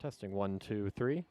Testing 1, 2, 3.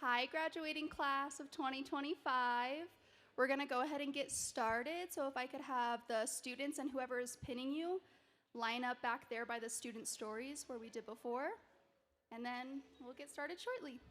Hi, graduating class of 2025. We're going to go ahead and get started. So if I could have the students and whoever is pinning you line up back there by the student stories where we did before, and then we'll get started shortly.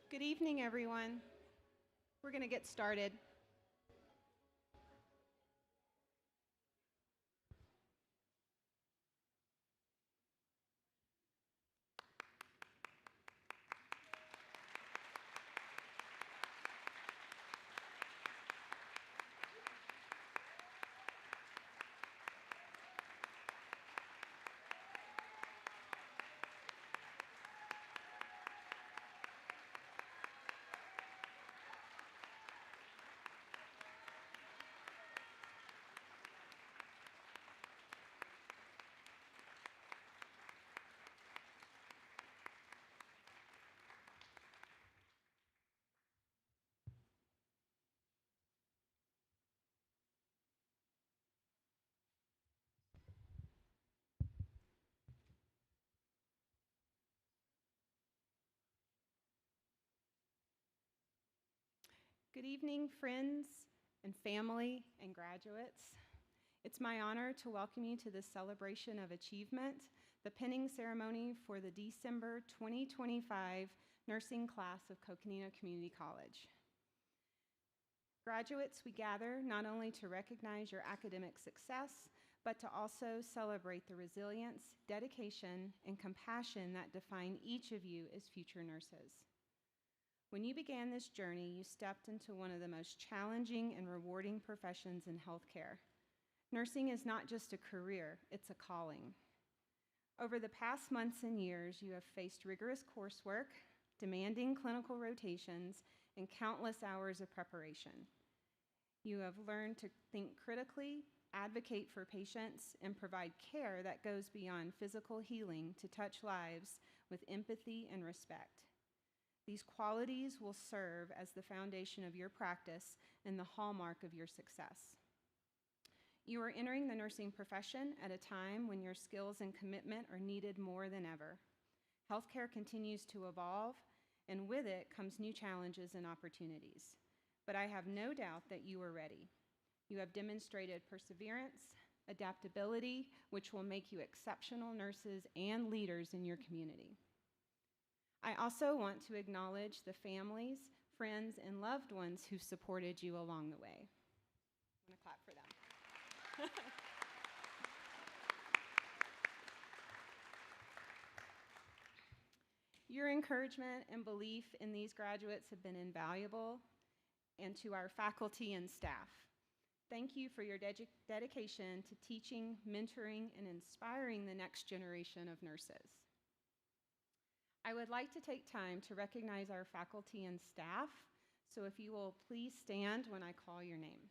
Good evening, everyone. We're going to get started. Good evening, friends and family and graduates. It's my honor to welcome you to this celebration of achievement, the pinning ceremony for the December 2025 nursing class of Coconino Community College. Graduates, we gather not only to recognize your academic success, but to also celebrate the resilience, dedication, and compassion that define each of you as future nurses. When you began this journey, you stepped into one of the most challenging and rewarding professions in healthcare. Nursing is not just a career, it's a calling. Over the past months and years, you have faced rigorous coursework, demanding clinical rotations, and countless hours of preparation. You have learned to think critically, advocate for patients, and provide care that goes beyond physical healing to touch lives with empathy and respect. These qualities will serve as the foundation of your practice and the hallmark of your success. You are entering the nursing profession at a time when your skills and commitment are needed more than ever. Healthcare continues to evolve, and with it comes new challenges and opportunities. But I have no doubt that you are ready. You have demonstrated perseverance, adaptability, which will make you exceptional nurses and leaders in your community. I also want to acknowledge the families, friends, and loved ones who supported you along the way. I'm going to clap for them. Your encouragement and belief in these graduates have been invaluable, and to our faculty and staff. Thank you for your dedication to teaching, mentoring, and inspiring the next generation of nurses. I would like to take time to recognize our faculty and staff, so if you will please stand when I call your name.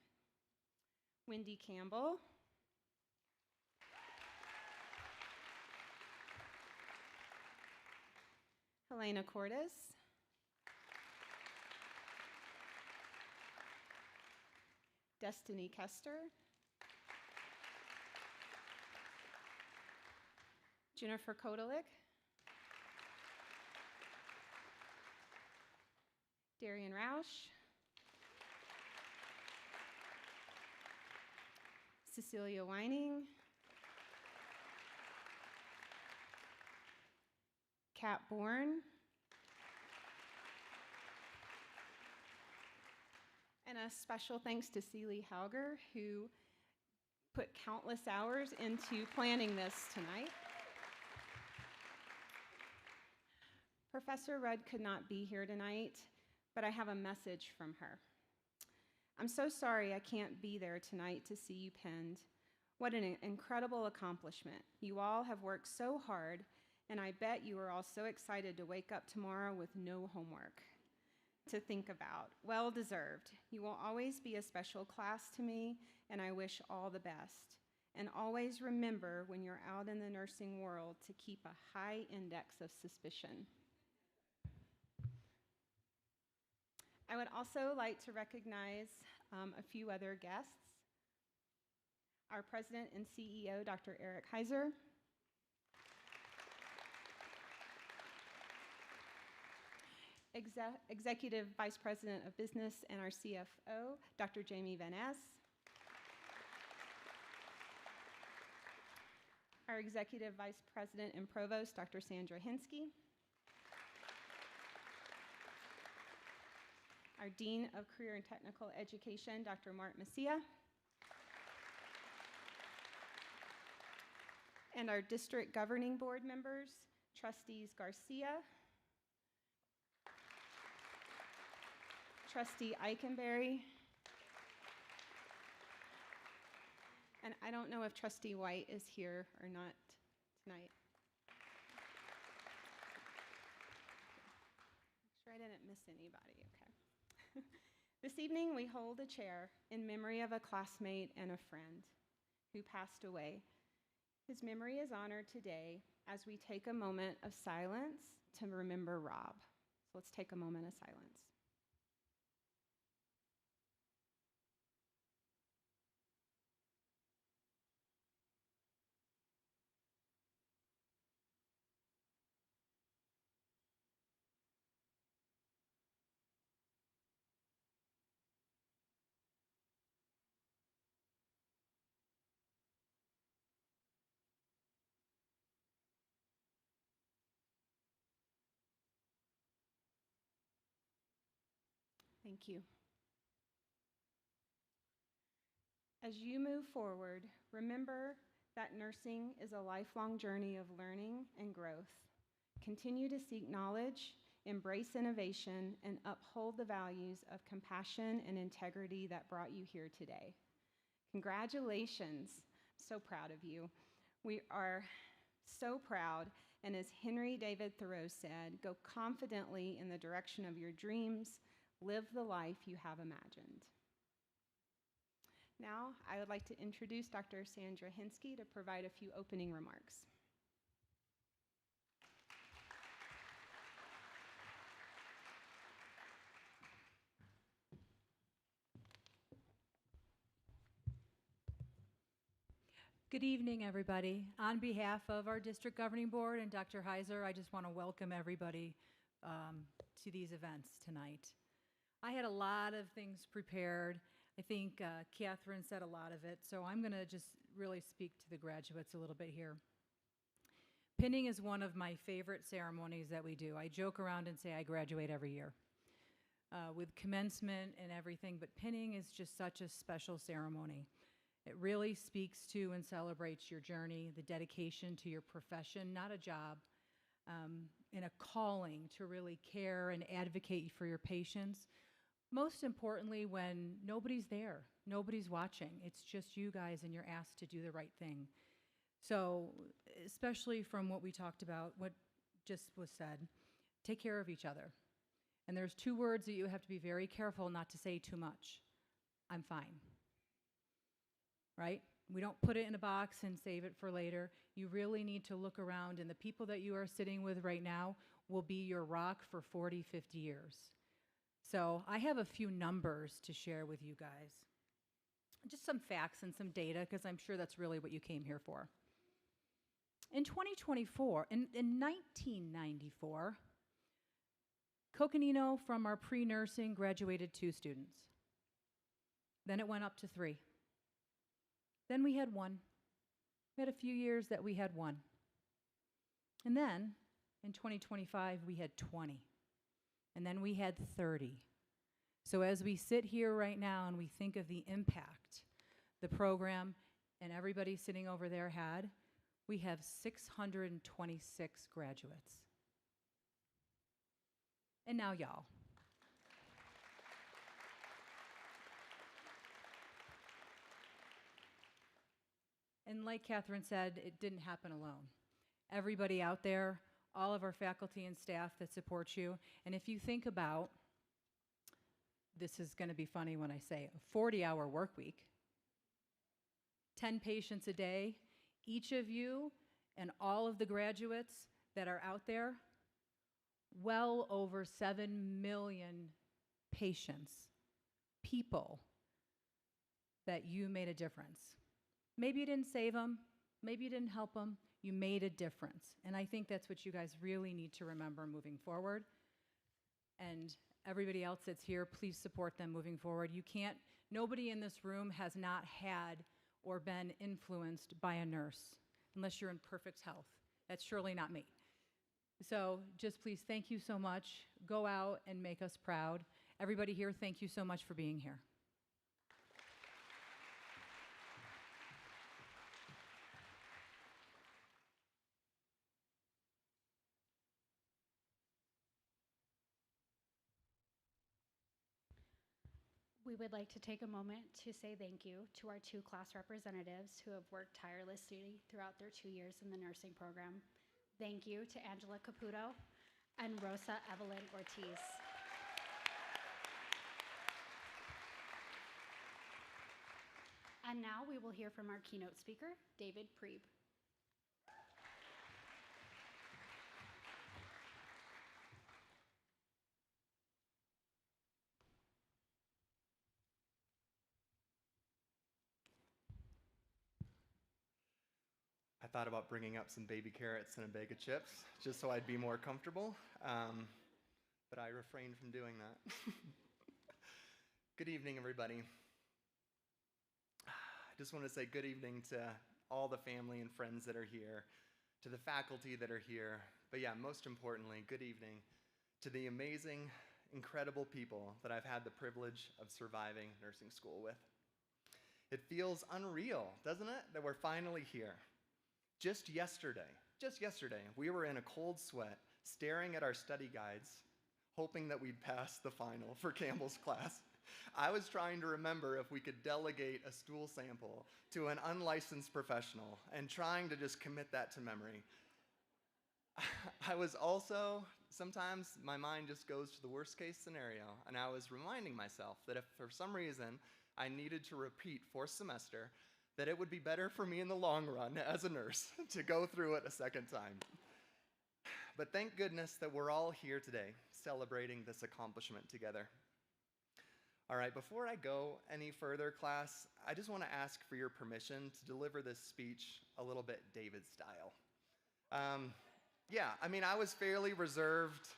Wendy Campbell, Helena Cordes, Destiny Kester, Jennifer Kodalik, Darian Roush, Cecilia Wining, Kat Bourne, and a special thanks to Celie Hauger, who put countless hours into planning this tonight. Professor Rudd could not be here tonight, but I have a message from her. I'm so sorry I can't be there tonight to see you penned. What an incredible accomplishment. You all have worked so hard, and I bet you are all so excited to wake up tomorrow with no homework to think about. Well deserved. You will always be a special class to me, and I wish all the best. And always remember when you're out in the nursing world to keep a high index of suspicion. I would also like to recognize a few other guests. Our President and CEO, Dr. Eric Heiser. Executive Vice President of Business and our CFO, Dr. Jamie Van Ness. Our Executive Vice President and Provost, Dr. Sandra Hinsky. our Dean of Career and Technical Education, Dr. Mart Messia, and our district governing board members, Trustees Garcia, Trustee Eikenberry, and I don't know if Trustee White is here or not tonight. Make sure I didn't miss anybody, okay. This evening we hold a chair in memory of a classmate and a friend who passed away. His memory is honored today as we take a moment of silence to remember Rob. So let's take a moment of silence. Thank you. As you move forward, remember that nursing is a lifelong journey of learning and growth. Continue to seek knowledge, embrace innovation, and uphold the values of compassion and integrity that brought you here today. Congratulations. I'm so proud of you. We are so proud, and as Henry David Thoreau said, go confidently in the direction of your dreams. Live the life you have imagined. Now, I would like to introduce Dr. Sandra Hinsky to provide a few opening remarks. Good evening, everybody. On behalf of our District Governing Board and Dr. Heiser, I just want to welcome everybody to these events tonight. I had a lot of things prepared. I think Catherine said a lot of it, so I'm going to just really speak to the graduates a little bit here. Pinning is one of my favorite ceremonies that we do. I joke around and say I graduate every year with commencement and everything, but pinning is just such a special ceremony. It really speaks to and celebrates your journey, the dedication to your profession, not a job, and a calling to really care and advocate for your patients. Most importantly, when nobody's there, nobody's watching. It's just you guys, and you're asked to do the right thing. So, especially from what we talked about, what just was said, take care of each other. And there's two words that you have to be very careful not to say too much. I'm fine. Right? We don't put it in a box and save it for later. You really need to look around, and the people that you are sitting with right now will be your rock for 40, 50 years. So I have a few numbers to share with you guys. Just some facts and some data, because I'm sure that's really what you came here for. In 2024, in 1994, Coconino from our pre-nursing graduated 2 students. Then it went up to 3. Then we had 1. We had a few years that we had 1. And then in 2025, we had 20. And then we had 30. So as we sit here right now and we think of the impact the program and everybody sitting over there had, we have 626 graduates. And now y'all. And like Catherine said, it didn't happen alone. Everybody out there, all of our faculty and staff that support you, and if you think about, this is going to be funny when I say a 40-hour work week, 10 patients a day, each of you and all of the graduates that are out there, well over 7 million patients, people that you made a difference. Maybe you didn't save them, maybe you didn't help them, you made a difference. And I think that's what you guys really need to remember moving forward. And everybody else that's here, please support them moving forward. You can't, nobody in this room has not had or been influenced by a nurse, unless you're in perfect health. That's surely not me. So just please, thank you so much. Go out and make us proud. Everybody here, thank you so much for being here. We would like to take a moment to say thank you to our 2 class representatives who have worked tirelessly throughout their 2 years in the nursing program. Thank you to Angela Caputo and Rosa Evelyn Ortiz. And now we will hear from our keynote speaker, David Preeb. I thought about bringing up some baby carrots and a bag of chips just so I'd be more comfortable, but I refrained from doing that. Good evening, everybody. I just want to say good evening to all the family and friends that are here, to the faculty that are here, but yeah, most importantly, good evening to the amazing, incredible people that I've had the privilege of surviving nursing school with. It feels unreal, doesn't it, that we're finally here. Just yesterday, we were in a cold sweat, staring at our study guides, hoping that we'd pass the final for Campbell's class. I was trying to remember if we could delegate a stool sample to an unlicensed professional and trying to just commit that to memory. I was also, sometimes my mind just goes to the worst case scenario, and I was reminding myself that if for some reason I needed to repeat 4th semester, that it would be better for me in the long run as a nurse to go through it a second time. But thank goodness that we're all here today celebrating this accomplishment together. All right, before I go any further, class, I just want to ask for your permission to deliver this speech a little bit David style. I was fairly reserved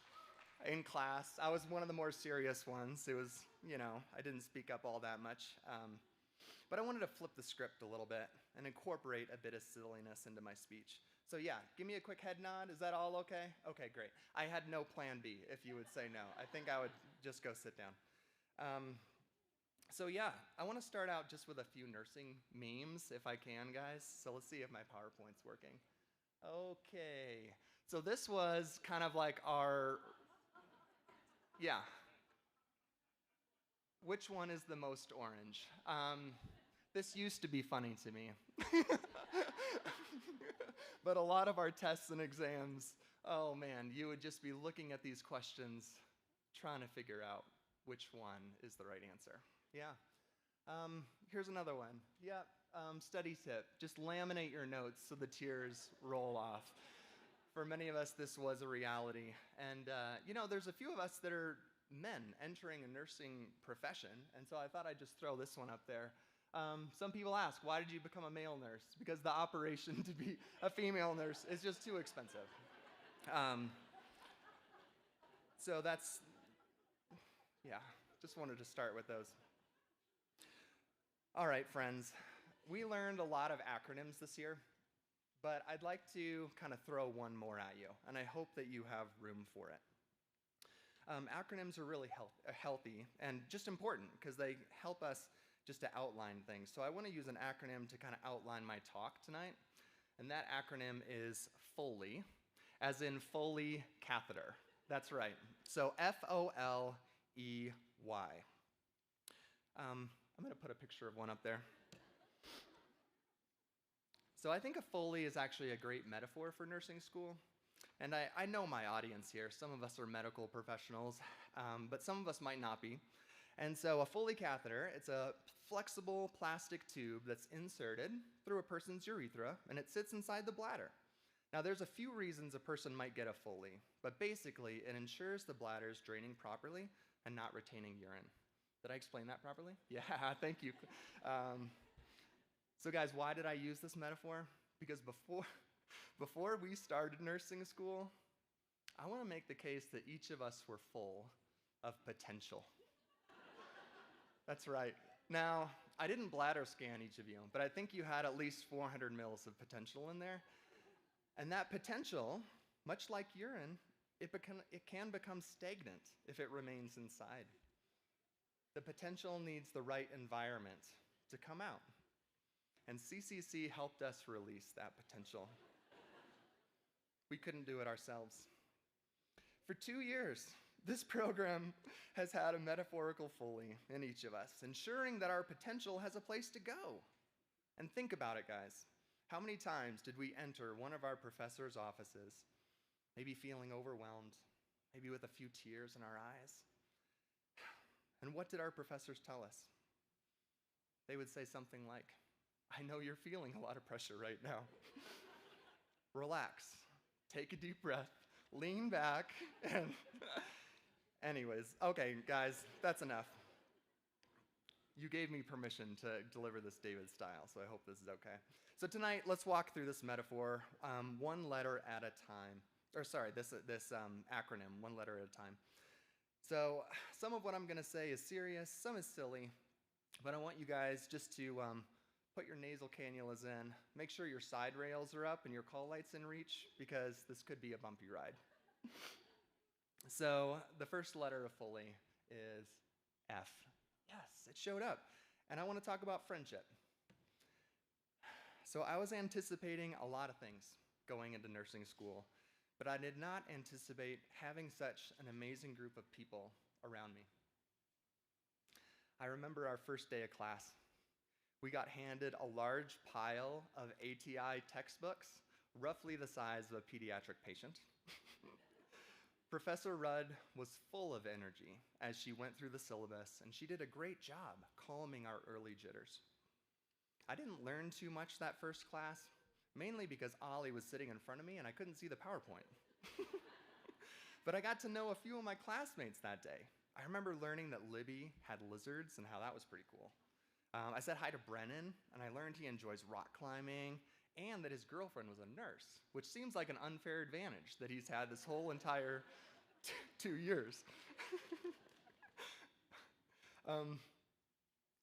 in class. I was one of the more serious ones. It was, I didn't speak up all that much. But I wanted to flip the script a little bit and incorporate a bit of silliness into my speech. So yeah, give me a quick head nod. Is that all okay? Okay, great. I had no plan B if you would say no. I think I would just go sit down. I want to start out just with a few nursing memes, if I can, guys. So let's see if my PowerPoint's working. Okay. So this was kind of like our, Which one is the most orange? This used to be funny to me. But a lot of our tests and exams, oh man, you would just be looking at these questions, trying to figure out which one is the right answer. Yeah. Here's another one. Yeah. Study tip, just laminate your notes so the tears roll off. For many of us, this was a reality. And, there's a few of us that are men entering a nursing profession, and so I thought I'd just throw this one up there. Some people ask, why did you become a male nurse? Because the operation to be a female nurse is just too expensive. So that's, just wanted to start with those. All right, friends, we learned a lot of acronyms this year, but I'd like to kind of throw one more at you, and I hope that you have room for it. Acronyms are really healthy and just important because they help us just to outline things. So I want to use an acronym to kind of outline my talk tonight, and that acronym is FOLEY, as in Foley catheter. That's right. So FOLEY. I'm going to put a picture of one up there. So I think a Foley is actually a great metaphor for nursing school. And I know my audience here. Some of us are medical professionals, but some of us might not be. And so a Foley catheter, it's a flexible plastic tube that's inserted through a person's urethra, and it sits inside the bladder. Now, there's a few reasons a person might get a Foley, but basically, it ensures the bladder is draining properly and not retaining urine. Did I explain that properly? Yeah, thank you. So guys, why did I use this metaphor? Because before we started nursing school, I want to make the case that each of us were full of potential. That's right. Now, I didn't bladder scan each of you, but I think you had at least 400 mils of potential in there. And that potential, much like urine, it can become stagnant if it remains inside. The potential needs the right environment to come out. And CCC helped us release that potential. We couldn't do it ourselves. For 2 years, this program has had a metaphorical Foley in each of us, ensuring that our potential has a place to go. And think about it, guys. How many times did we enter one of our professors' offices, maybe feeling overwhelmed, maybe with a few tears in our eyes? And what did our professors tell us? They would say something like, I know you're feeling a lot of pressure right now. Relax, take a deep breath, lean back, and anyways, okay, guys, that's enough. You gave me permission to deliver this David style, so I hope this is okay. So tonight, let's walk through this metaphor one letter at a time. This acronym, one letter at a time. So some of what I'm going to say is serious, some is silly, but I want you guys just to put your nasal cannulas in, make sure your side rails are up and your call light's in reach, because this could be a bumpy ride. So the first letter of Foley is F. Yes, it showed up. And I want to talk about friendship. So I was anticipating a lot of things going into nursing school, but I did not anticipate having such an amazing group of people around me. I remember our first day of class. We got handed a large pile of ATI textbooks, roughly the size of a pediatric patient. Professor Rudd was full of energy as she went through the syllabus, and she did a great job calming our early jitters. I didn't learn too much that first class, mainly because Ollie was sitting in front of me and I couldn't see the PowerPoint. But I got to know a few of my classmates that day. I remember learning that Libby had lizards and how that was pretty cool. I said hi to Brennan, and I learned he enjoys rock climbing, and that his girlfriend was a nurse, which seems like an unfair advantage that he's had this whole entire 2 years.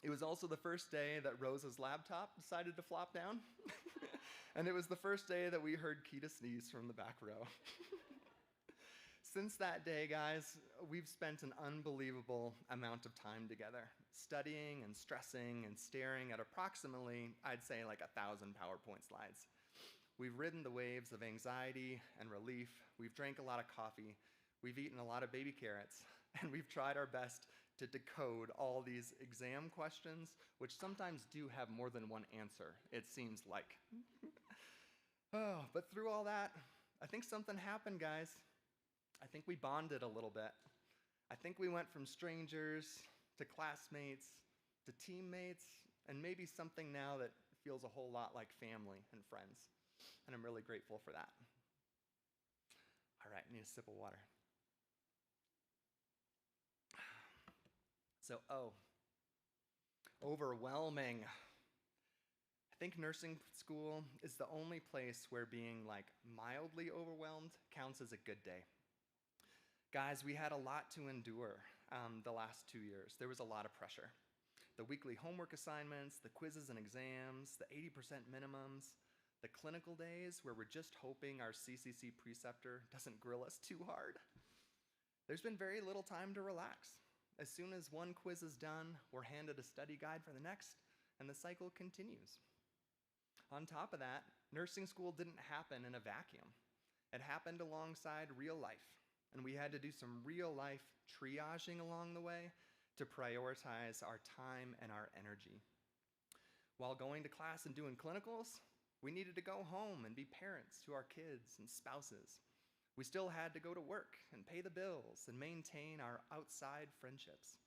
It was also the first day that Rosa's laptop decided to flop down, and it was the first day that we heard Keita sneeze from the back row. Since that day, guys, we've spent an unbelievable amount of time together, studying and stressing and staring at approximately, I'd say, like 1,000 PowerPoint slides. We've ridden the waves of anxiety and relief. We've drank a lot of coffee. We've eaten a lot of baby carrots. And we've tried our best to decode all these exam questions, which sometimes do have more than one answer, it seems like. Oh, but through all that, I think something happened, guys. I think we bonded a little bit. I think we went from strangers to classmates to teammates, and maybe something now that feels a whole lot like family and friends. And I'm really grateful for that. All right, I need a sip of water. So, overwhelming. I think nursing school is the only place where being like mildly overwhelmed counts as a good day. Guys, we had a lot to endure the last 2 years. There was a lot of pressure. The weekly homework assignments, the quizzes and exams, the 80% minimums, the clinical days where we're just hoping our CCC preceptor doesn't grill us too hard. There's been very little time to relax. As soon as one quiz is done, we're handed a study guide for the next, and the cycle continues. On top of that, nursing school didn't happen in a vacuum. It happened alongside real life, and we had to do some real life triaging along the way to prioritize our time and our energy. While going to class and doing clinicals, we needed to go home and be parents to our kids and spouses. We still had to go to work and pay the bills and maintain our outside friendships.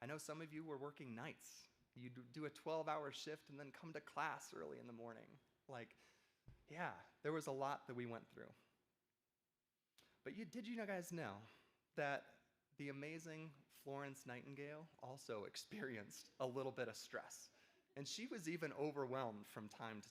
I know some of you were working nights. You do a 12-hour shift and then come to class early in the morning. There was a lot that we went through. But did you guys know that the amazing Florence Nightingale also experienced a little bit of stress? And she was even overwhelmed from time to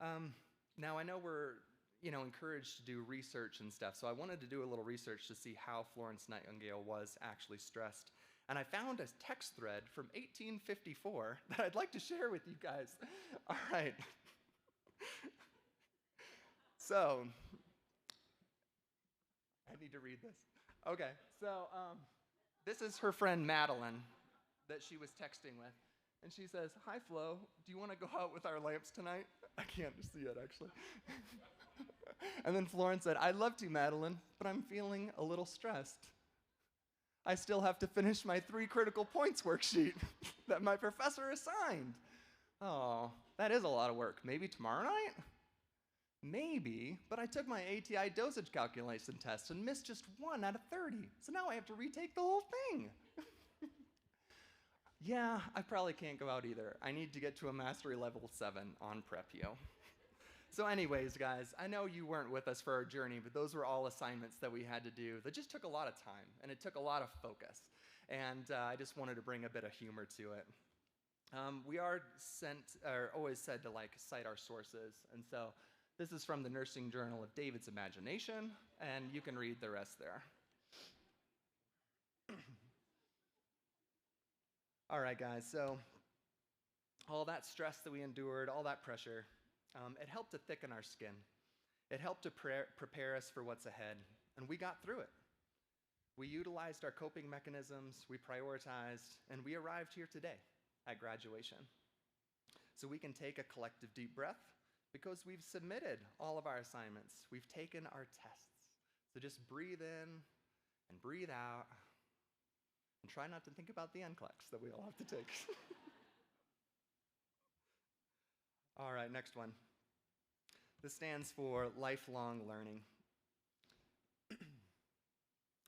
time. Now, I know we're encouraged to do research and stuff, so I wanted to do a little research to see how Florence Nightingale was actually stressed. And I found a text thread from 1854 that I'd like to share with you guys. All right. So, I need to read this. Okay, so This is her friend Madeline that she was texting with. And she says, "Hi, Flo, do you want to go out with our lamps tonight?" I can't see it, actually. And then Florence said, "I'd love to, Madeline, but I'm feeling a little stressed. I still have to finish my 3 critical points worksheet that my professor assigned." Oh, that is a lot of work. Maybe tomorrow night? Maybe, but I took my ATI dosage calculation test and missed just 1 out of 30. So now I have to retake the whole thing. Yeah, I probably can't go out either. I need to get to a mastery level 7 on PrepU. So anyways, guys, I know you weren't with us for our journey, but those were all assignments that we had to do that just took a lot of time, and it took a lot of focus. And I just wanted to bring a bit of humor to it. We are always said to cite our sources, and so this is from the Nursing Journal of David's Imagination, and you can read the rest there. All right, guys, so all that stress that we endured, all that pressure, it helped to thicken our skin. It helped to prepare us for what's ahead, and we got through it. We utilized our coping mechanisms, we prioritized, and we arrived here today at graduation. So we can take a collective deep breath because we've submitted all of our assignments. We've taken our tests. So just breathe in and breathe out and try not to think about the NCLEX that we all have to take. All right, next one. This stands for lifelong learning.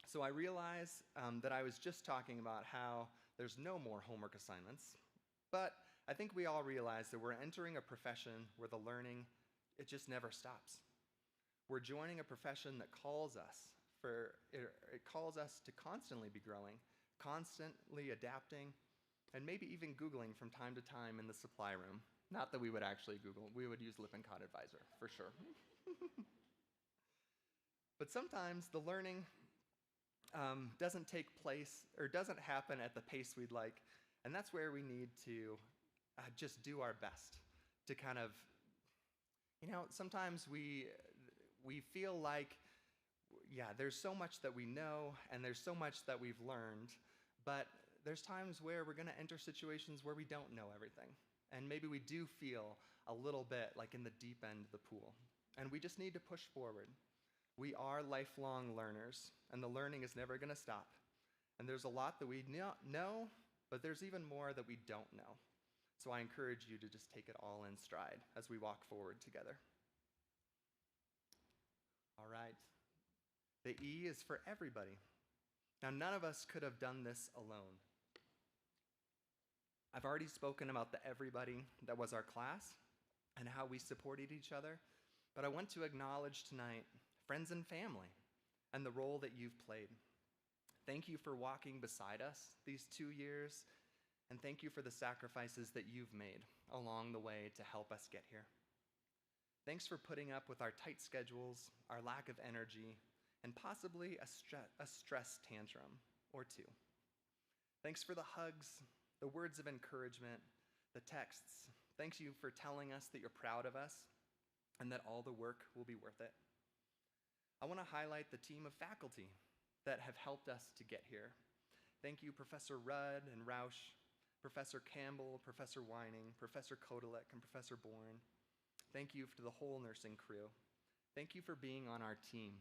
So I realize that I was just talking about how there's no more homework assignments, but I think we all realize that we're entering a profession where the learning, it just never stops. We're joining a profession that calls us to constantly be growing, constantly adapting, and maybe even Googling from time to time in the supply room. Not that we would actually Google, we would use Lippincott Advisor, for sure. But sometimes the learning doesn't take place or doesn't happen at the pace we'd like, and that's where we need to just do our best to kind of, sometimes we feel like, yeah, there's so much that we know and there's so much that we've learned, but there's times where we're going to enter situations where we don't know everything, and maybe we do feel a little bit like in the deep end of the pool, and we just need to push forward. We are lifelong learners, and the learning is never going to stop. And there's a lot that we know, but there's even more that we don't know. So I encourage you to just take it all in stride as we walk forward together. All right. The E is for everybody. Now, none of us could have done this alone. I've already spoken about the everybody that was our class and how we supported each other, but I want to acknowledge tonight friends and family and the role that you've played. Thank you for walking beside us these 2 years, and thank you for the sacrifices that you've made along the way to help us get here. Thanks for putting up with our tight schedules, our lack of energy, and possibly a stress tantrum or 2. Thanks for the hugs, the words of encouragement, the texts. Thanks you for telling us that you're proud of us and that all the work will be worth it. I want to highlight the team of faculty that have helped us to get here. Thank you, Professor Rudd and Rausch, Professor Campbell, Professor Wining, Professor Kotelek, and Professor Bourne. Thank you to the whole nursing crew. Thank you for being on our team.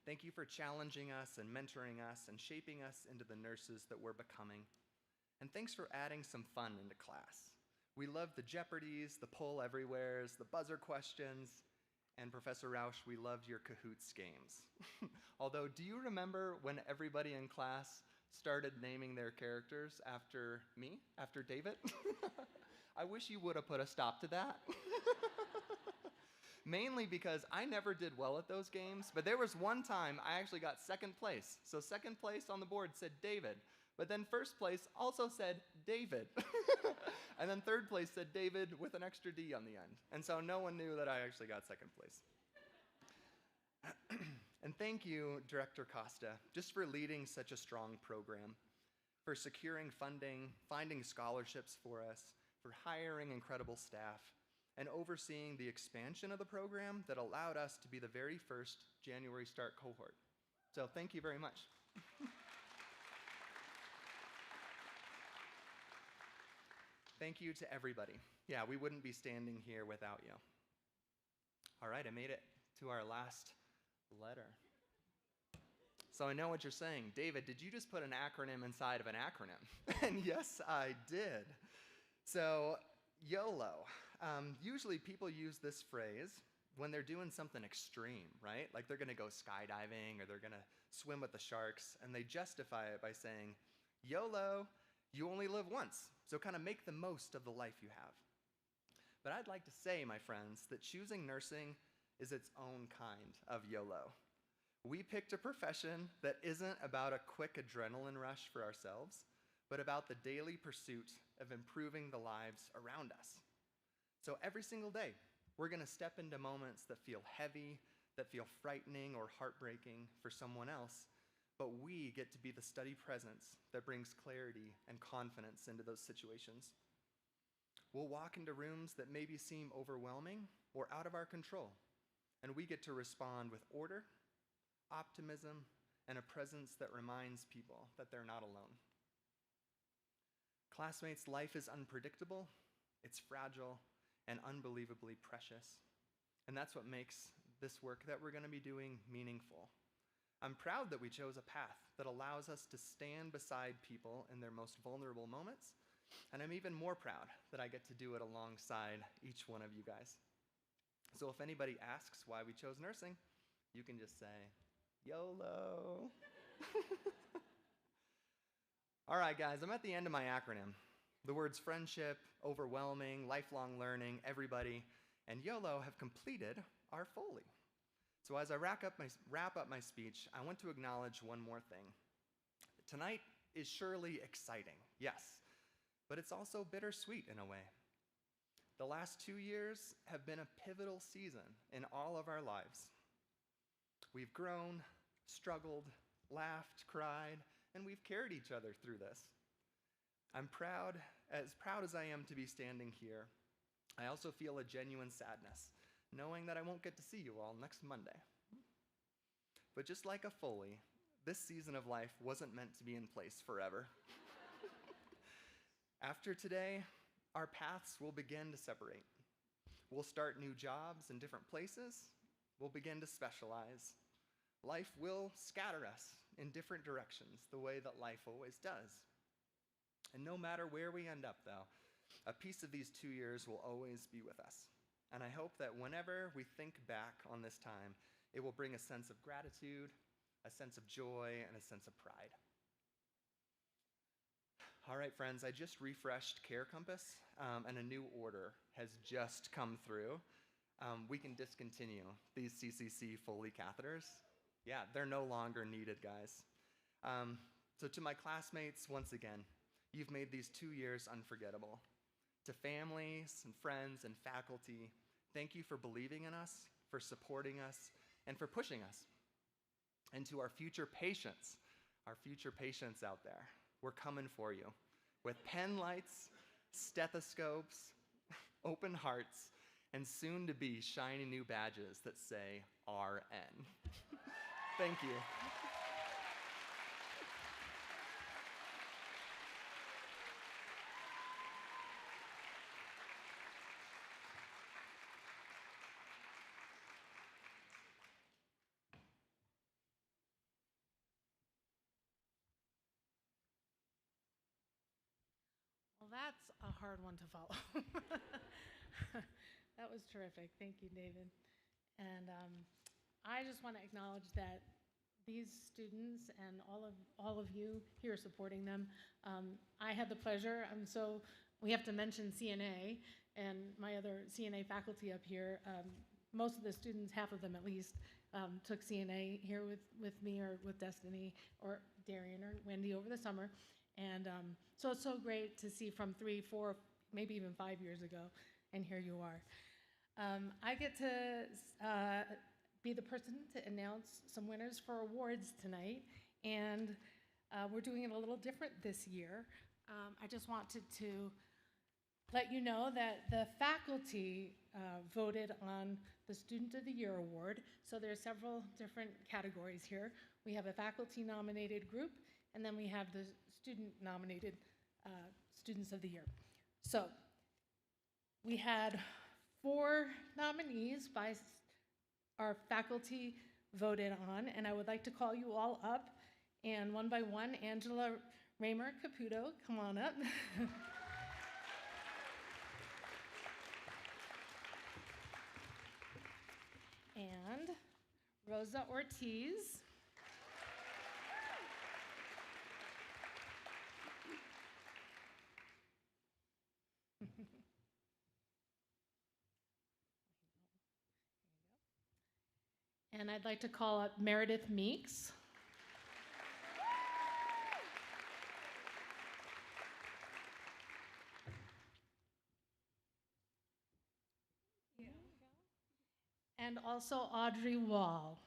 Thank you for challenging us and mentoring us and shaping us into the nurses that we're becoming. And thanks for adding some fun into class. We loved the Jeopardies, the poll everywheres, the buzzer questions, and Professor Rausch, we loved your Cahoots games. Although, do you remember when everybody in class started naming their characters after me, after David? I wish you would have put a stop to that. Mainly because I never did well at those games, but there was one time I actually got second place. So second place on the board said David, but then first place also said David. And then third place said David with an extra D on the end. And so no one knew that I actually got second place. And thank you, Director Costa, just for leading such a strong program, for securing funding, finding scholarships for us, for hiring incredible staff, and overseeing the expansion of the program that allowed us to be the very first January start cohort. So thank you very much. thank you to everybody. Yeah, we wouldn't be standing here without you. All right, I made it to our last letter. So I know what you're saying. David, did you just put an acronym inside of an acronym? And yes, I did. So YOLO. Usually people use this phrase when they're doing something extreme, right? Like they're going to go skydiving or they're going to swim with the sharks, and they justify it by saying, YOLO, you only live once, so kind of make the most of the life you have. But I'd like to say, my friends, that choosing nursing is its own kind of YOLO. We picked a profession that isn't about a quick adrenaline rush for ourselves, but about the daily pursuit of improving the lives around us. So every single day, we're going to step into moments that feel heavy, that feel frightening or heartbreaking for someone else, but we get to be the steady presence that brings clarity and confidence into those situations. We'll walk into rooms that maybe seem overwhelming or out of our control, and we get to respond with order, optimism, and a presence that reminds people that they're not alone. Classmates, life is unpredictable, it's fragile, and unbelievably precious. And that's what makes this work that we're going to be doing meaningful. I'm proud that we chose a path that allows us to stand beside people in their most vulnerable moments, and I'm even more proud that I get to do it alongside each one of you guys. So if anybody asks why we chose nursing, you can just say, YOLO. All right, guys, I'm at the end of my acronym. The words friendship, overwhelming, lifelong learning, everybody, and YOLO have completed our Foley. So as I wrap up my speech, I want to acknowledge one more thing. Tonight is surely exciting, yes, but it's also bittersweet in a way. The last 2 years have been a pivotal season in all of our lives. We've grown, struggled, laughed, cried, and we've carried each other through this. I'm proud as I am to be standing here. I also feel a genuine sadness, knowing that I won't get to see you all next Monday. But just like a Foley, this season of life wasn't meant to be in place forever. After today, our paths will begin to separate. We'll start new jobs in different places. We'll begin to specialize. Life will scatter us in different directions, the way that life always does. And no matter where we end up, though, a piece of these 2 years will always be with us. And I hope that whenever we think back on this time, it will bring a sense of gratitude, a sense of joy, and a sense of pride. All right, friends, I just refreshed Care Compass, and a new order has just come through. We can discontinue these CCC Foley catheters. Yeah, they're no longer needed, guys. So to my classmates, once again, you've made these 2 years unforgettable. To families and friends and faculty, thank you for believing in us, for supporting us, and for pushing us. And to our future patients out there, we're coming for you with pen lights, stethoscopes, open hearts, and soon to be shiny new badges that say RN. Thank you. Well, that's a hard one to follow. That was terrific. Thank you, David. And I just want to acknowledge that these students and all of you here supporting them, I had the pleasure, we have to mention CNA and my other CNA faculty up here. Most of the students, half of them at least, took CNA here with me or with Destiny or Darian or Wendy over the summer. And so it's so great to see from 3, 4, maybe even 5 years ago, and here you are. I get to be the person to announce some winners for awards tonight, and we're doing it a little different this year. I just wanted to let you know that the faculty voted on the Student of the Year Award, so there are several different categories here. We have a faculty-nominated group, and then we have the student-nominated Students of the Year. So we had 4 nominees by our faculty voted on, and I would like to call you all up, and one by one, Angela Raymer Caputo, come on up. And Rosa Ortiz. And I'd like to call up Meredith Meeks. And also Audrey Wall.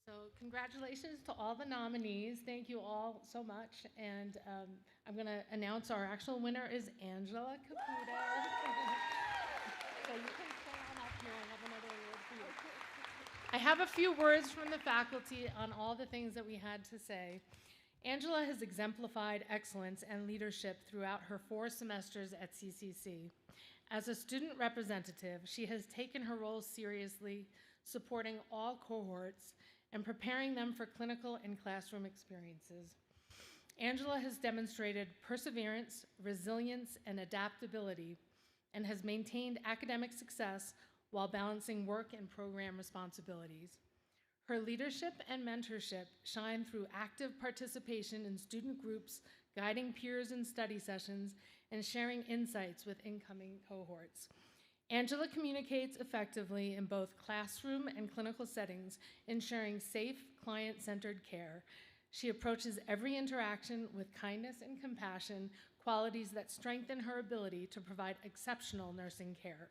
So congratulations to all the nominees. Thank you all so much. And I'm going to announce our actual winner is Angela Caputo. So you can stay on up here. I have another award for you. I have a few words from the faculty on all the things that we had to say. Angela has exemplified excellence and leadership throughout her 4 semesters at CCC. As a student representative, she has taken her role seriously, supporting all cohorts and preparing them for clinical and classroom experiences. Angela has demonstrated perseverance, resilience, and adaptability, and has maintained academic success while balancing work and program responsibilities. Her leadership and mentorship shine through active participation in student groups, guiding peers in study sessions, and sharing insights with incoming cohorts. Angela communicates effectively in both classroom and clinical settings, ensuring safe, client-centered care. She approaches every interaction with kindness and compassion, qualities that strengthen her ability to provide exceptional nursing care.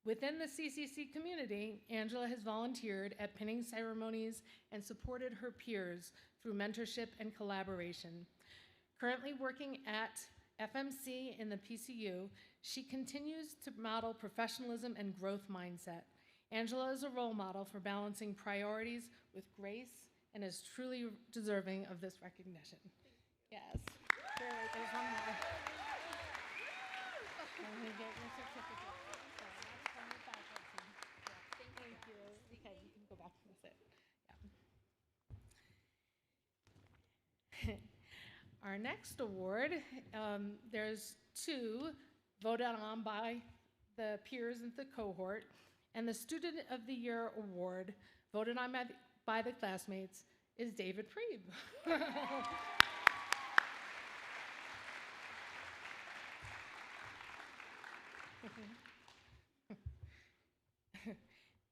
Within the CCC community, Angela has volunteered at pinning ceremonies and supported her peers through mentorship and collaboration. Currently working at FMC in the PCU, she continues to model professionalism and growth mindset. Angela is a role model for balancing priorities with grace and is truly deserving of this recognition. Yes. There, there's one more. Let me get your certificate. So that's from the faculty. Yeah. Thank you. Okay, you can go back and sit. Yeah. Our next award, there's 2 voted on by the peers in the cohort, and the Student of the Year award, voted on by the classmates, is David Preeb.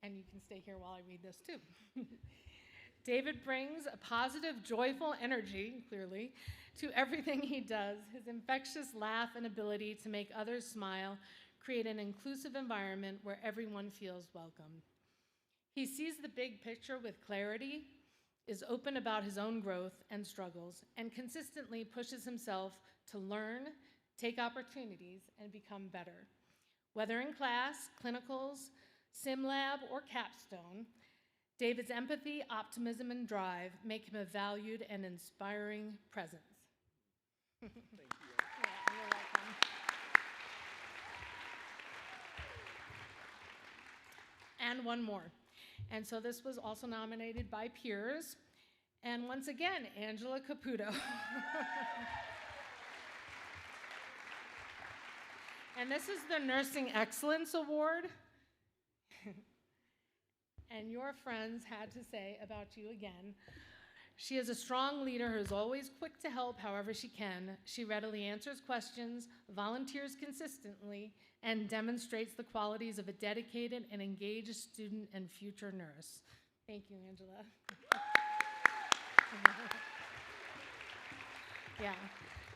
And you can stay here while I read this too. David brings a positive, joyful energy, clearly, to everything he does. His infectious laugh and ability to make others smile create an inclusive environment where everyone feels welcome. He sees the big picture with clarity, is open about his own growth and struggles, and consistently pushes himself to learn, take opportunities, and become better. Whether in class, clinicals, sim lab, or capstone, David's empathy, optimism, and drive make him a valued and inspiring presence. Thank you. Yeah, you're welcome. And one more. And so this was also nominated by peers. And once again, Angela Caputo. And this is the Nursing Excellence Award. And your friends had to say about you again. She is a strong leader who is always quick to help however she can. She readily answers questions, volunteers consistently, and demonstrates the qualities of a dedicated and engaged student and future nurse. Thank you, Angela. Yeah,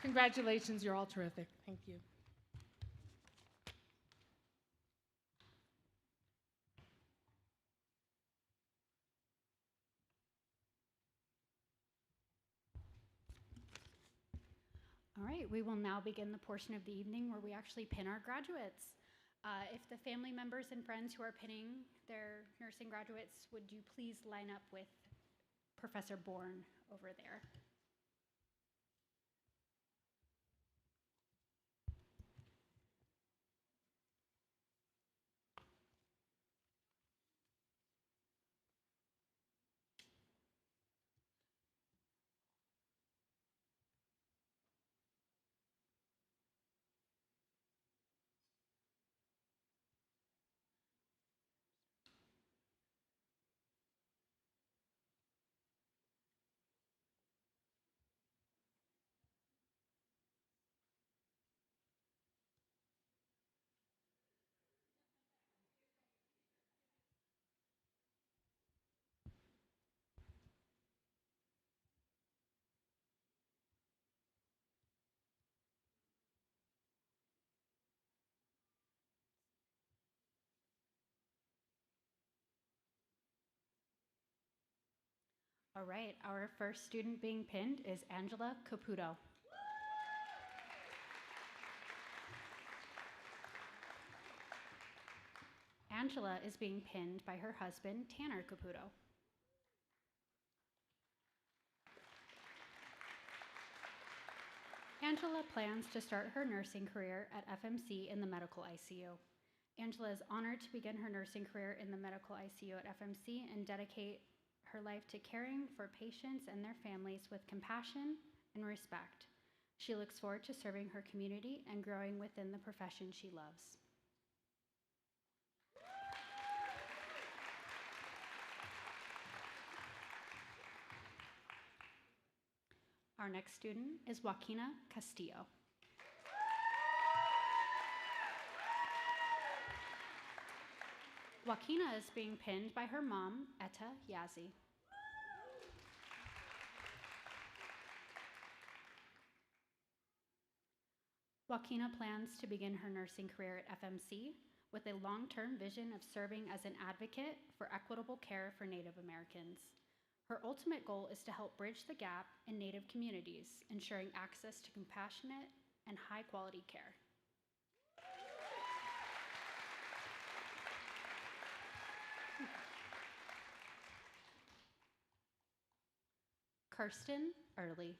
congratulations, you're all terrific. Thank you. All right, we will now begin the portion of the evening where we actually pin our graduates. If the family members and friends who are pinning their nursing graduates, would you please line up with Professor Bourne over there? All right, our first student being pinned is Angela Caputo. Angela is being pinned by her husband, Tanner Caputo. Angela plans to start her nursing career at FMC in the medical ICU. Angela is honored to begin her nursing career in the medical ICU at FMC and dedicate her life to caring for patients and their families with compassion and respect. She looks forward to serving her community and growing within the profession she loves. Our next student is Joaquina Castillo. Joaquina is being pinned by her mom, Etta Yazzie. Joaquina plans to begin her nursing career at FMC with a long-term vision of serving as an advocate for equitable care for Native Americans. Her ultimate goal is to help bridge the gap in Native communities, ensuring access to compassionate and high-quality care. Kirsten Early.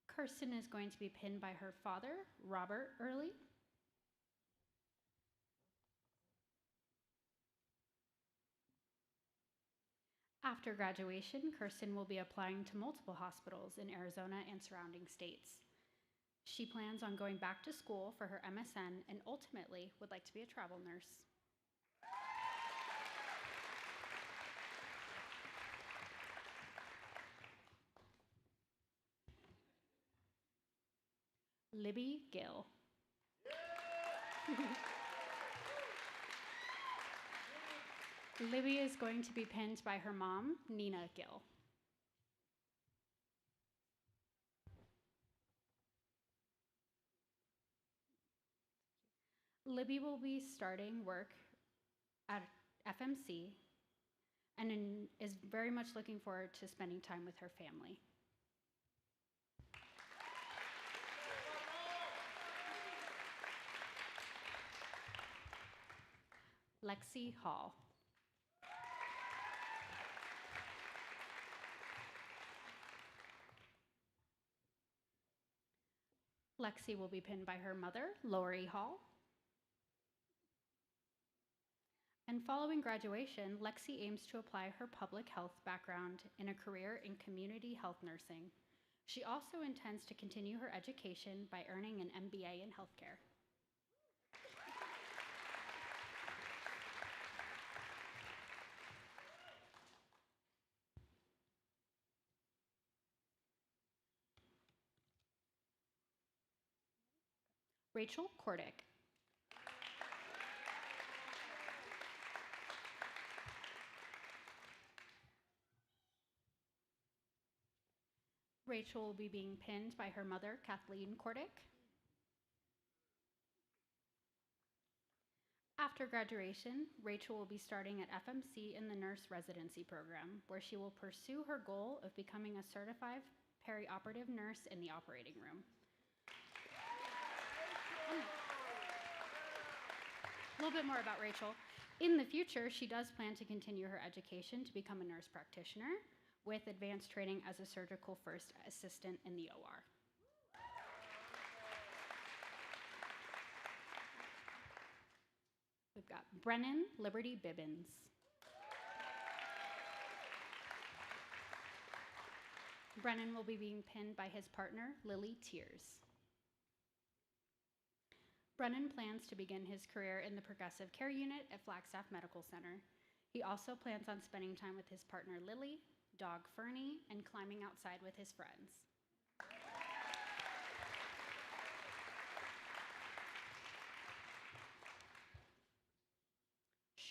Kirsten is going to be pinned by her father, Robert Early. After graduation, Kirsten will be applying to multiple hospitals in Arizona and surrounding states. She plans on going back to school for her MSN and ultimately would like to be a travel nurse. Libby Gill. Libby is going to be pinned by her mom, Nina Gill. Libby will be starting work at FMC and is very much looking forward to spending time with her family. Lexi Hall. Lexi will be pinned by her mother, Lori Hall. And following graduation, Lexi aims to apply her public health background in a career in community health nursing. She also intends to continue her education by earning an MBA in healthcare. Rachel Kordick. Rachel will be being pinned by her mother, Kathleen Kordick. After graduation, Rachel will be starting at FMC in the nurse residency program, where she will pursue her goal of becoming a certified perioperative nurse in the operating room. A little bit more about Rachel. In the future, she does plan to continue her education to become a nurse practitioner with advanced training as a surgical first assistant in the OR. We've got Brennan Liberty Bibbins. Brennan will be being pinned by his partner, Lily Tears. Brennan plans to begin his career in the progressive care unit at Flagstaff Medical Center. He also plans on spending time with his partner, Lily, dog Fernie, and climbing outside with his friends.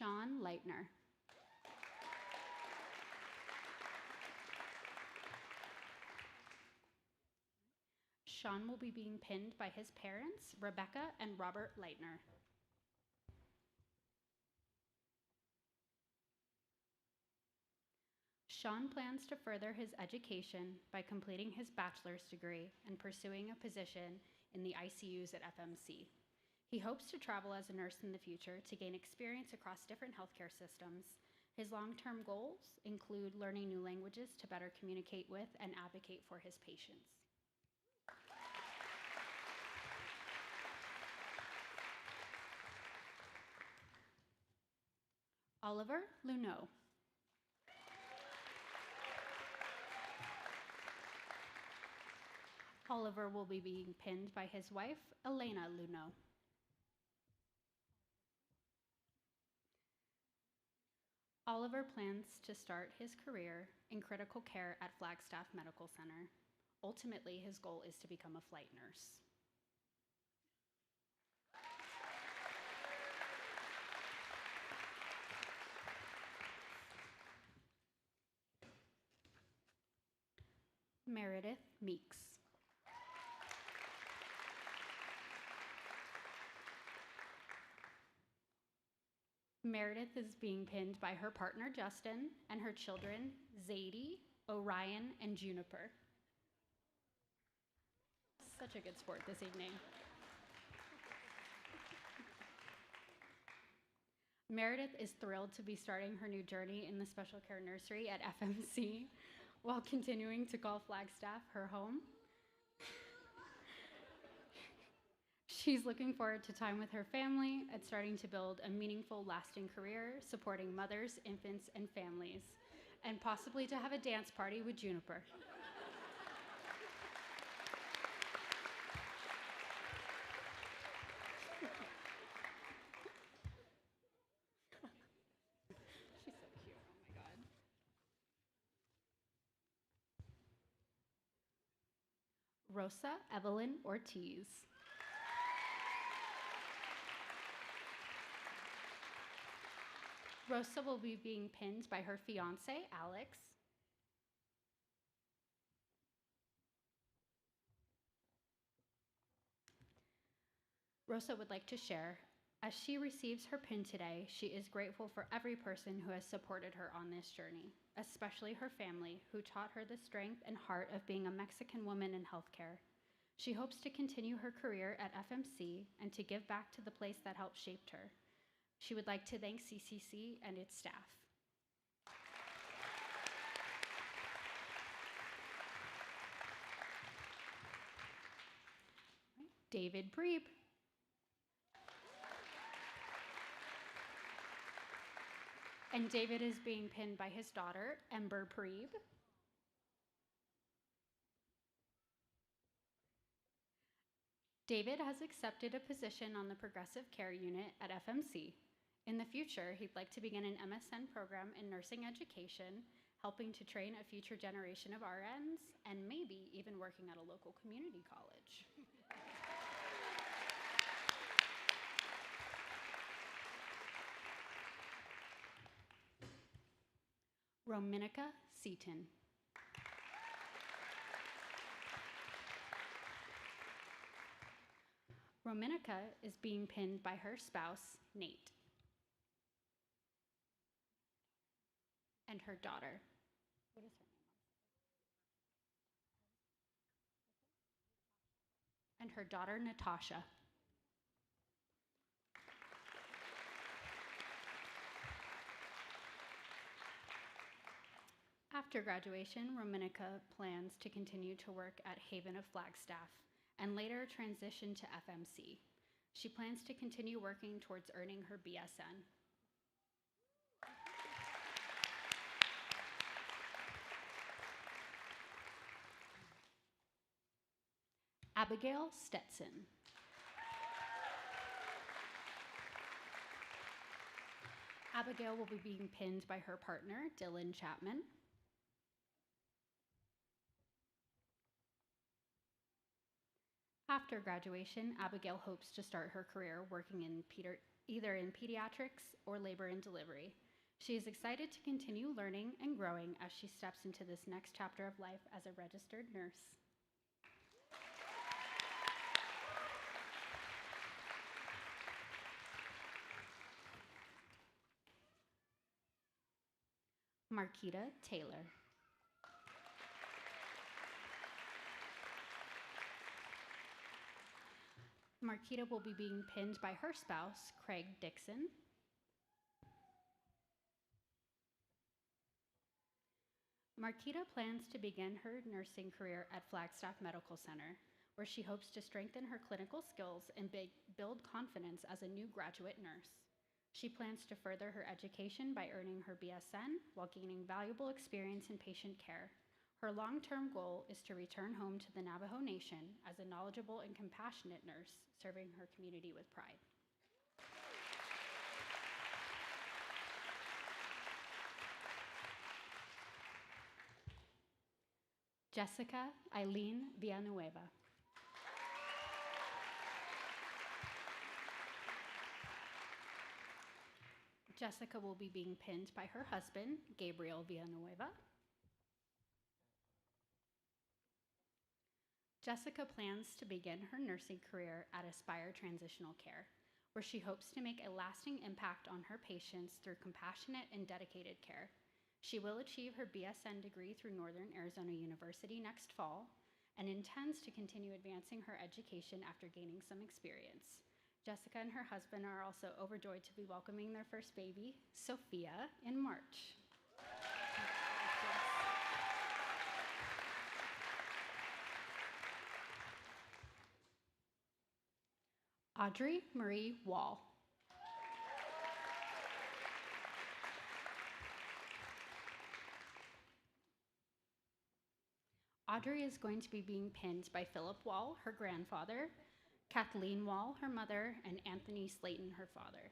Sean Leitner. Sean will be being pinned by his parents, Rebecca and Robert Leitner. Sean plans to further his education by completing his bachelor's degree and pursuing a position in the ICUs at FMC. He hopes to travel as a nurse in the future to gain experience across different healthcare systems. His long-term goals include learning new languages to better communicate with and advocate for his patients. Oliver Luneau. Oliver will be being pinned by his wife, Elena Luneau. Oliver plans to start his career in critical care at Flagstaff Medical Center. Ultimately, his goal is to become a flight nurse. Meredith Meeks. Meredith is being pinned by her partner, Justin, and her children, Zadie, Orion, and Juniper. Such a good sport this evening. Meredith is thrilled to be starting her new journey in the special care nursery at FMC while continuing to call Flagstaff her home. She's looking forward to time with her family and starting to build a meaningful, lasting career supporting mothers, infants, and families, and possibly to have a dance party with Juniper. She's so cute, oh my God. Rosa Evelyn Ortiz. Rosa will be being pinned by her fiance, Alex. Rosa would like to share, as she receives her pin today, she is grateful for every person who has supported her on this journey, especially her family, who taught her the strength and heart of being a Mexican woman in healthcare. She hopes to continue her career at FMC and to give back to the place that helped shape her. She would like to thank CCC and its staff. David Preeb. And David is being pinned by his daughter, Ember Preeb. David has accepted a position on the progressive care unit at FMC. In the future, he'd like to begin an MSN program in nursing education, helping to train a future generation of RNs, and maybe even working at a local community college. Rominica Seaton. Rominica is being pinned by her spouse, Nate. and her daughter. What is her name? And her daughter, Natasha. After graduation, Rominica plans to continue to work at Haven of Flagstaff and later transition to FMC. She plans to continue working towards earning her BSN. Abigail Stetson. Abigail will be being pinned by her partner, Dylan Chapman. After graduation, Abigail hopes to start her career working in either in pediatrics or labor and delivery. She is excited to continue learning and growing as she steps into this next chapter of life as a registered nurse. Marquita Taylor. Marquita will be being pinned by her spouse, Craig Dixon. Marquita plans to begin her nursing career at Flagstaff Medical Center, where she hopes to strengthen her clinical skills and build confidence as a new graduate nurse. She plans to further her education by earning her BSN while gaining valuable experience in patient care. Her long-term goal is to return home to the Navajo Nation as a knowledgeable and compassionate nurse, serving her community with pride. Jessica Eileen Villanueva. Jessica will be being pinned by her husband, Gabriel Villanueva. Jessica plans to begin her nursing career at Aspire Transitional Care, where she hopes to make a lasting impact on her patients through compassionate and dedicated care. She will achieve her BSN degree through Northern Arizona University next fall and intends to continue advancing her education after gaining some experience. Jessica and her husband are also overjoyed to be welcoming their first baby, Sophia, in March. Audrey Marie Wall. Audrey is going to be being pinned by Philip Wall, her grandfather, Kathleen Wall, her mother, and Anthony Slayton, her father.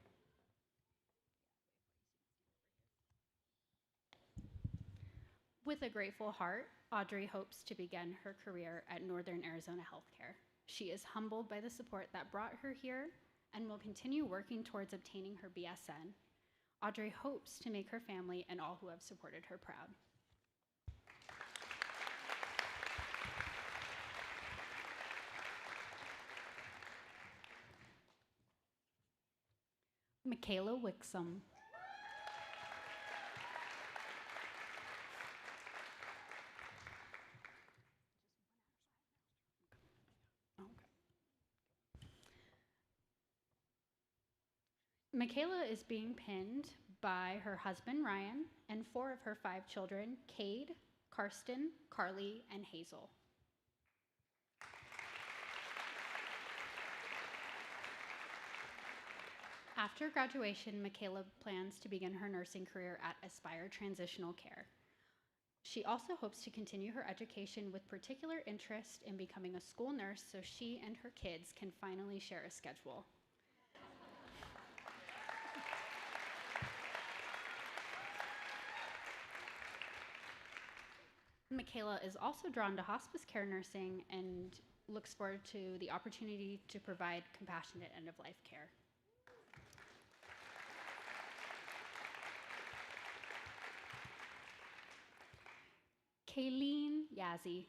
With a grateful heart, Audrey hopes to begin her career at Northern Arizona Healthcare. She is humbled by the support that brought her here and will continue working towards obtaining her BSN. Audrey hopes to make her family and all who have supported her proud. Michaela Wixom. Michaela is being pinned by her husband, Ryan, and 4 of her 5 children, Cade, Karsten, Carly, and Hazel. After graduation, Michaela plans to begin her nursing career at Aspire Transitional Care. She also hopes to continue her education with particular interest in becoming a school nurse so she and her kids can finally share a schedule. Michaela is also drawn to hospice care nursing and looks forward to the opportunity to provide compassionate end-of-life care. Kayleen Yazzie.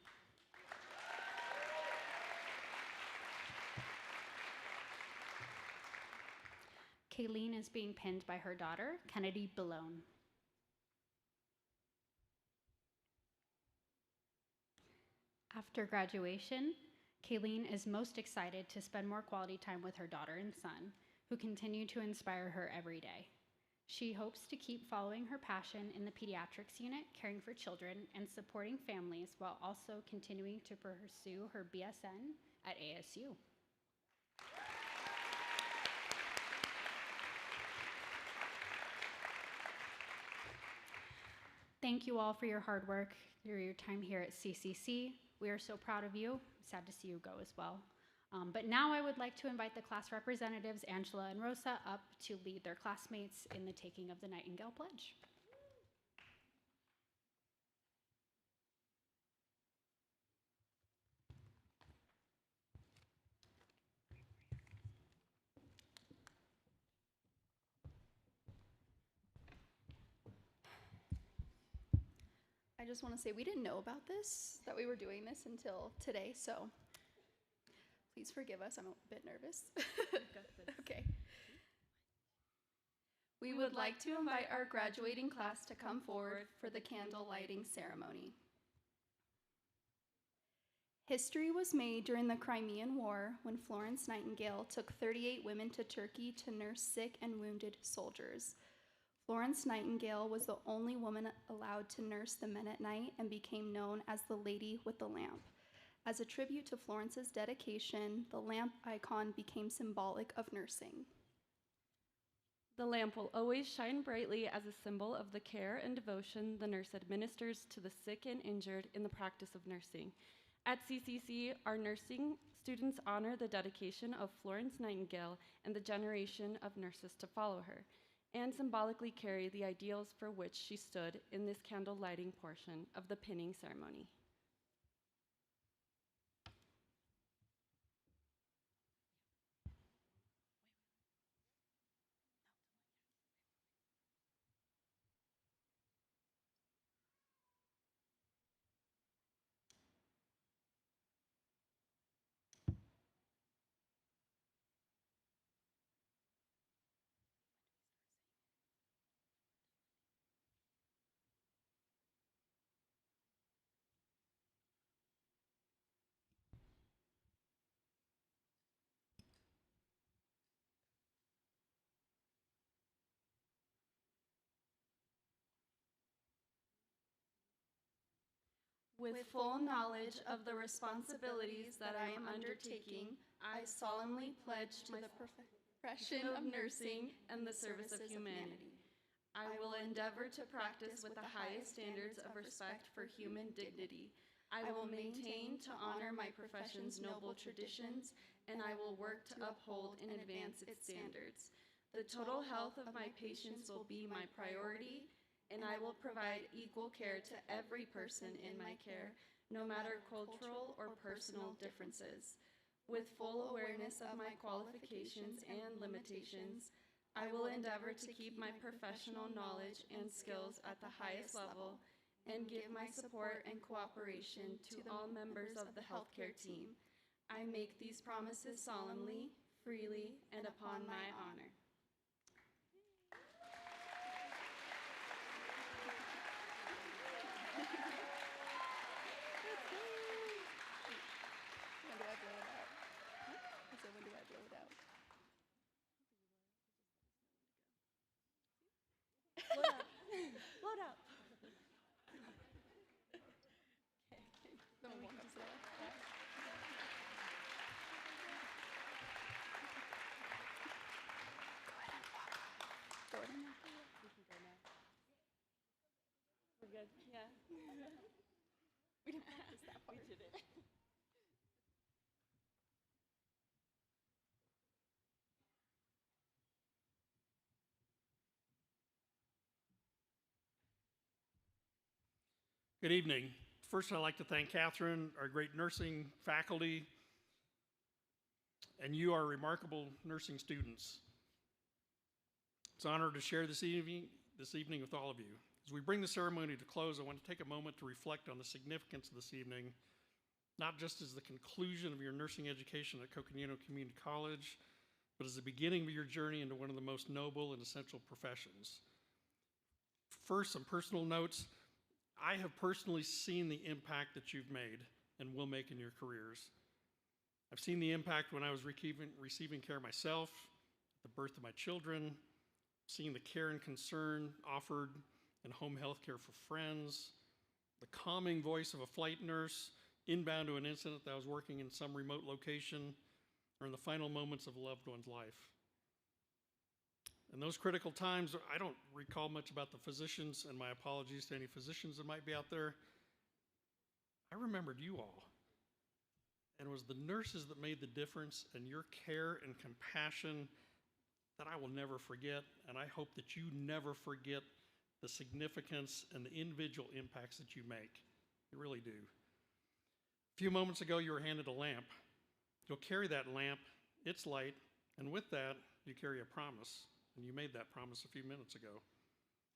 Kayleen is being pinned by her daughter, Kennedy Balone. After graduation, Kayleen is most excited to spend more quality time with her daughter and son, who continue to inspire her every day. She hopes to keep following her passion in the pediatrics unit, caring for children and supporting families while also continuing to pursue her BSN at ASU. Thank you all for your hard work through your time here at CCC. We are so proud of you. Sad to see you go as well. But now I would like to invite the class representatives, Angela and Rosa, up to lead their classmates in the taking of the Nightingale Pledge. I just want to say we didn't know about this, that we were doing this until today, so please forgive us. I'm a bit nervous. Okay. We would like to invite our graduating class to come forward for the candle lighting ceremony. History was made during the Crimean War when Florence Nightingale took 38 women to Turkey to nurse sick and wounded soldiers. Florence Nightingale was the only woman allowed to nurse the men at night and became known as the Lady with the Lamp. As a tribute to Florence's dedication, the lamp icon became symbolic of nursing. The lamp will always shine brightly as a symbol of the care and devotion the nurse administers to the sick and injured in the practice of nursing. At CCC, our nursing students honor the dedication of Florence Nightingale and the generation of nurses to follow her, and symbolically carry the ideals for which she stood in this candle lighting portion of the pinning ceremony. With full knowledge of the responsibilities that I am undertaking, I solemnly pledge to the profession of nursing and the service of humanity. I will endeavor to practice with the highest standards of respect for human dignity. I will maintain to honor my profession's noble traditions, and I will work to uphold and advance its standards. The total health of my patients will be my priority, and I will provide equal care to every person in my care, no matter cultural or personal differences. With full awareness of my qualifications and limitations, I will endeavor to keep my professional knowledge and skills at the highest level and give my support and cooperation to all members of the healthcare team. I make these promises solemnly, freely, and upon my honor. When do I blow it out? I said, when do I blow it out? Load up. Then we'll walk up slow. Go ahead and walk. We can go now. We're good. Yeah. We didn't practice that part. We did it. Good evening. First, I'd like to thank Catherine, our great nursing faculty, and you, our remarkable nursing students. It's an honor to share this evening with all of you. As we bring the ceremony to close, I want to take a moment to reflect on the significance of this evening, not just as the conclusion of your nursing education at Coconino Community College, but as the beginning of your journey into one of the most noble and essential professions. First, some personal notes. I have personally seen the impact that you've made and will make in your careers. I've seen the impact when I was receiving care myself, the birth of my children, seeing the care and concern offered in home health care for friends, the calming voice of a flight nurse inbound to an incident that I was working in some remote location, or in the final moments of a loved one's life. In those critical times, I don't recall much about the physicians, and my apologies to any physicians that might be out there. I remembered you all. And it was the nurses that made the difference, and your care and compassion that I will never forget, and I hope that you never forget the significance and the individual impacts that you make. You really do. A few moments ago, you were handed a lamp. You'll carry that lamp, its light, and with that, you carry a promise. And you made that promise a few minutes ago.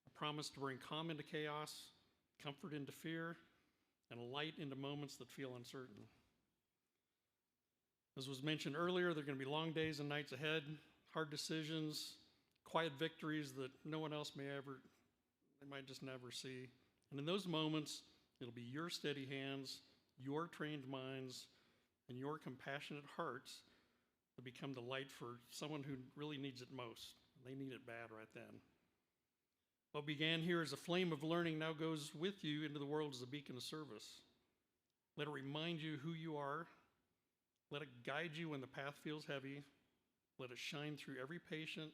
A promise to bring calm into chaos, comfort into fear, and light into moments that feel uncertain. As was mentioned earlier, there are going to be long days and nights ahead, hard decisions, quiet victories that no one else they might just never see. And in those moments, it'll be your steady hands, your trained minds, and your compassionate hearts that become the light for someone who really needs it most. They need it bad right then. What began here as a flame of learning now goes with you into the world as a beacon of service. Let it remind you who you are. Let it guide you when the path feels heavy. Let it shine through every patient,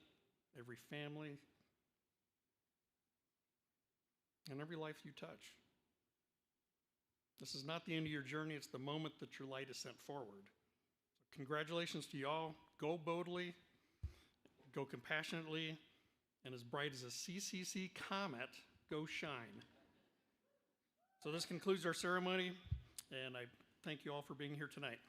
every family, and every life you touch. This is not the end of your journey. It's the moment that your light is sent forward. So congratulations to you all. Go boldly. Go compassionately, and as bright as a CCC comet, go shine. So this concludes our ceremony, and I thank you all for being here tonight.